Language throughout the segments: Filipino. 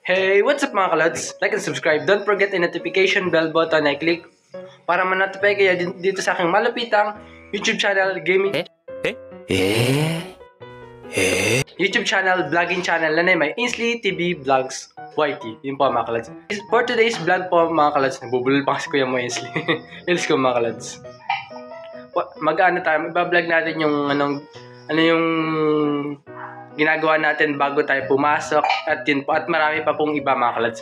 Hey, what's up mga kalods? Like and subscribe. Don't forget the notification bell button na i-click para ma-notify kayo dito sa aking malupitang YouTube channel, gaming YouTube channel, vlogging channel na may Ainsley TV Vlogs YT. Yun po mga kalods. For today's vlog po mga kalods, nabubulol pa kasi kuya mo Ainsley. Let's go mga kalods. Mag-ano tayo, iba-vlog natin yung yung ginagawa natin bago tayo pumasok at yun po, at marami pa pong iba mga kalods.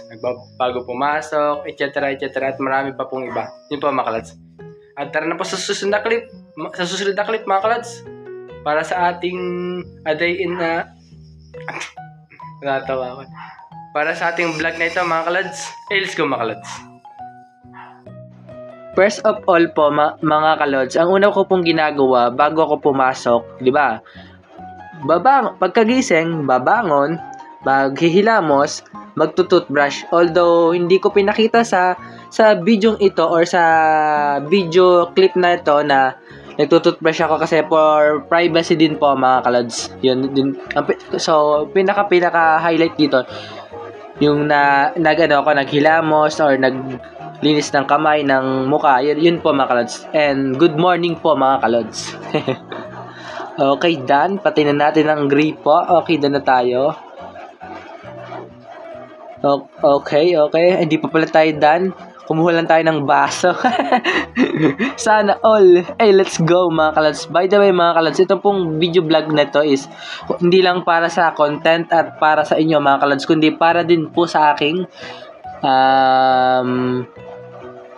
Bago pumasok, etc. at marami pa pong iba. Yun po mga kalods. At tara na po sa susunod na clip mga kalods, para sa ating a day in natawa ko. Para sa ating vlog na ito mga kalods. Let's go mga kalods. First of all po mga kalods, ang una ko pong ginagawa bago ako pumasok, di ba? Pagkagising, babangon, maghihilamos, magtututbrush. Although hindi ko pinakita sa video ito or sa video clip na ito na nagtututbrush ako kasi for privacy din po mga kalods. Yun din. So pinaka highlight dito yung naghilamos or naglinis ng kamay, ng mukha. Yun po mga kalods. And good morning po mga kalods. Okay, done. Patay na natin ang gripo. Okay, done na tayo. Okay. Hindi pa pala tayo done. Kumuha lang tayo ng baso. Sana all. Hey, let's go mga kalods. By the way mga kalods, ito pong video vlog na to is hindi lang para sa content at para sa inyo mga kalods, kundi para din po sa aking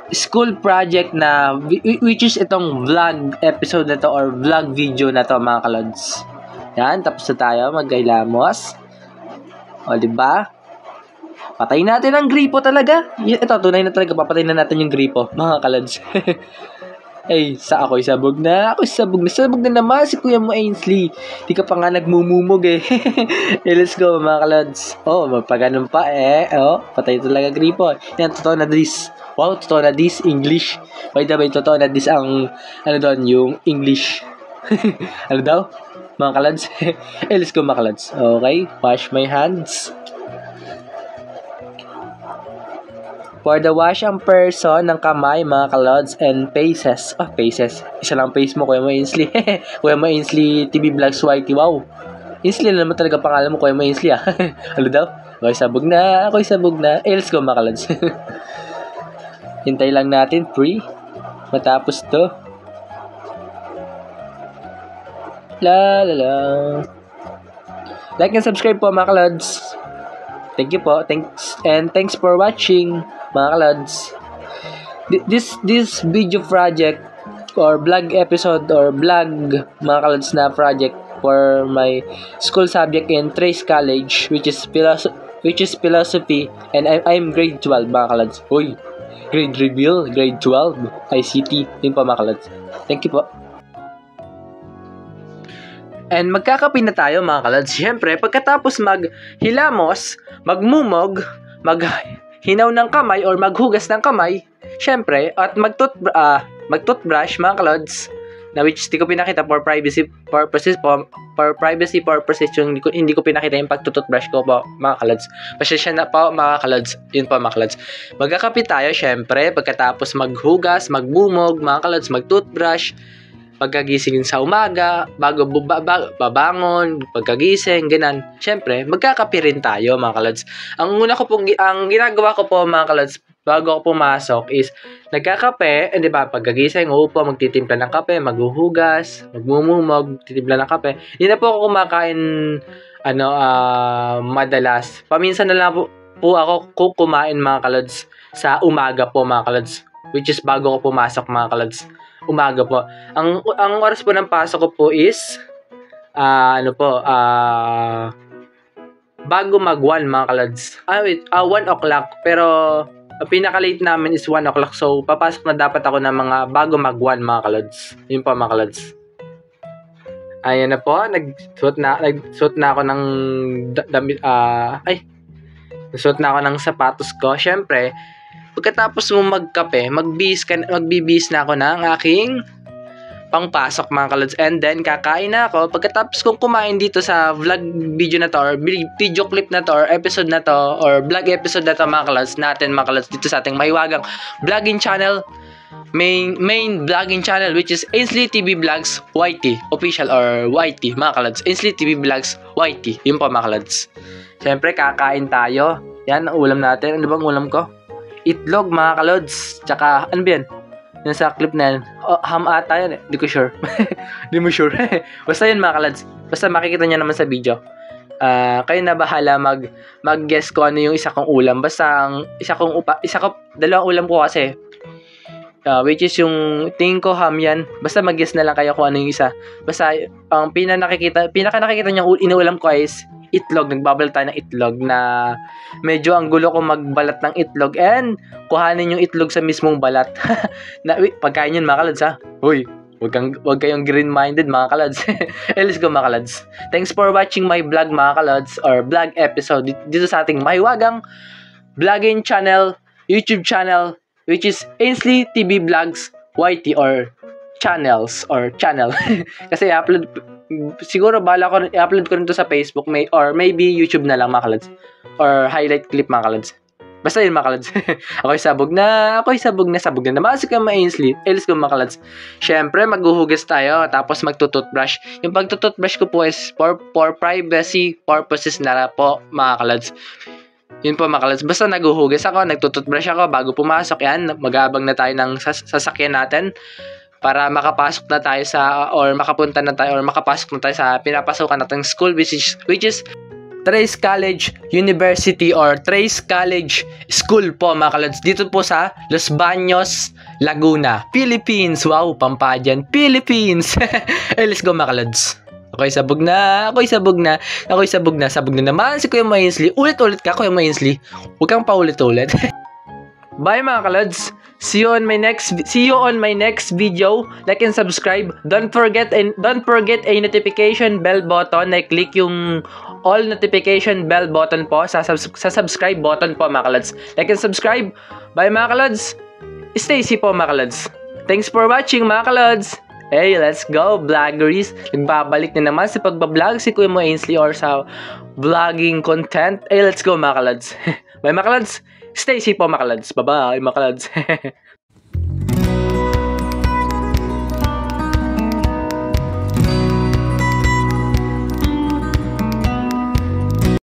school project na which is itong vlog episode na to or vlog video na to mga kalods. Yan, tapos na tayo magkailamos. O diba? Patayin natin ang gripo talaga. Ito, tunay na talaga, papatayin na natin yung gripo mga kalods. Ay, ako'y sabog na. Sabog na naman si kuya mo Ainsley. Di ka pa nga nagmumumog eh. Let's go mga kalods. Magpaganon pa eh. Patay talaga gripo. Yan, totoo na this. Wow, totoo na this English. By the way, totoo na this ang yung English. Ano daw? Mga kalods. Let's go mga kalods. Okay, wash my hands. For the wash ang person ng kamay, mga kalods, and faces. Faces. Isa lang face mo, kuya mo Ainsley. Kuya mo Ainsley TV Vlogs YT. Wow. Ainsley na naman talaga pangalan mo, kuya mo Ainsley Ano daw? Ako'y sabog na. Let's go mga kalods. Hintay lang natin, free. Matapos to. La. Like and subscribe po mga kalods. Thank you po. Thanks for watching mga kalods. This video project or vlog episode or vlog mga kalods na project for my school subject in Trace College which is philosophy, and I'm grade 12 mga kalods. Uy, grade reveal, grade 12 ICT. Yun po mga kalods. Thank you po. And magkakape na tayo mga kalods. Siyempre, pagkatapos maghilamos, magmumog, maghinaw ng kamay or maghugas ng kamay, siyempre, at magtoothbrush mga kalods, na which hindi ko pinakita for privacy purposes yung hindi ko pinakita yung pagtututbrush ko po mga kalods. Pasensya na po mga kalods. Yun po mga kalods. Magkakape tayo siyempre pagkatapos maghugas, magmumog mga kalods, magtoothbrush, pagkagising sa umaga, bago babangon, pagkagising, ganun. Siyempre, magkakape rin tayo mga kalods. Ang ginagawa ko po mga kalods bago ako pumasok is nagkakape, di ba? Pagkagising, uupo, magtitimpla ng kape, maghuhugas, magmumumog, titimpla ng kape. Hindi na po ako kumakain madalas. Paminsan na lang po ako kumain mga kalods sa umaga po mga kalods, which is bago ako pumasok mga kalods. umaga po. Ang oras po ng pasok ko po is bago mag-1 mga kalads. 1 o'clock. Pero ang pinaka-late namin is 1 o'clock. So, papasok na dapat ako ng mga bago mag-1 mga kalads. Yun po mga kalads. Ayan na po. Nagsuot na ako ng nagsuot na ako ng sapatos ko. Syempre, pagkatapos mo magkape, magbibihis na ako ng aking pangpasok mga kalods. And then, kakain na ako. Pagkatapos kong kumain dito sa vlog video na to, or video clip na to, or episode na to, or vlog episode na to mga kalods, natin mga kalods, dito sa ating mahiwagang vlogging channel, main vlogging channel, which is Ainsley TV Vlogs YT, official or YT, mga kalods. Ainsley TV Vlogs YT. Yun po mga kalods. Siyempre, kakain tayo. Yan, ang ulam natin. Ano bang ulam ko? Itlog mga kalods. Tsaka, ano ba yan? Yung sa clip na yan. Ham ata yan eh. Hindi ko sure. Hindi mo sure. Basta yun mga kalads. Basta makikita nyo naman sa video. Kayo na bahala mag-guess ko ano yung isa kong ulam. Basta dalawang ulam ko kasi. Which is yung tingin ko ham yan. Basta mag-guess na lang kayo kung ano yung isa. Basta ang pinaka nakikita nyo inuulam ko is itlog. Nagbabalat tayo ng itlog na medyo ang gulo ko magbalat ng itlog and kuhanin yung itlog sa mismong balat. Pagkain yun mga kalads ha. Uy, wag kayong green-minded mga kalads. Let's go mga kalads. Thanks for watching my vlog mga kalads, or vlog episode dito sa ating mahiwagang vlogging channel, YouTube channel, which is Ainsley TV Vlogs YT, or channel. Kasi siguro bala ko i-upload ko rin to sa Facebook or maybe YouTube na lang mga kalads, or highlight clip mga kalads. Basta yun mga kalads. Ako'y sabog na namasok yung Ainsley. Let's go mga kalads. Syempre maghuhugas tayo, tapos magtututbrush. Yung pagtututbrush ko po is for privacy purposes na po mga kalads. Yun po mga kalads. Basta naghuhugas ako, nagtututbrush ako bago pumasok. Yan, mag-aabang na tayo ng sasakyan natin para makapasok na tayo makapasok na tayo sa pinapasukan nating school, which is Trace College University or Trace College School po mga kalads. Dito po sa Los Baños, Laguna, Philippines. Wow, Pampadian, Philippines. Let's go mga kalads. Ako'y sabog na naman si Kuya Ainsley. Ulit-ulit ka Kuya Ainsley. Huwag kang paulit-ulit. Bye mga kalads. See you on my next video. Like and subscribe. Don't forget a notification bell button. I-click yung all notification bell button po sa subscribe button po mga kalads. Like and subscribe. Bye mga kalads. Stay safe po mga kalads. Thanks for watching mga kalads. Hey, let's go vloggeries. Nagbabalik na naman sa pagbablog si Kuya Ainsley or sa vlogging content. Hey, let's go mga kalads. Bye mga kalads. Stay safe po mga kalads. Bye-bye mga kalads.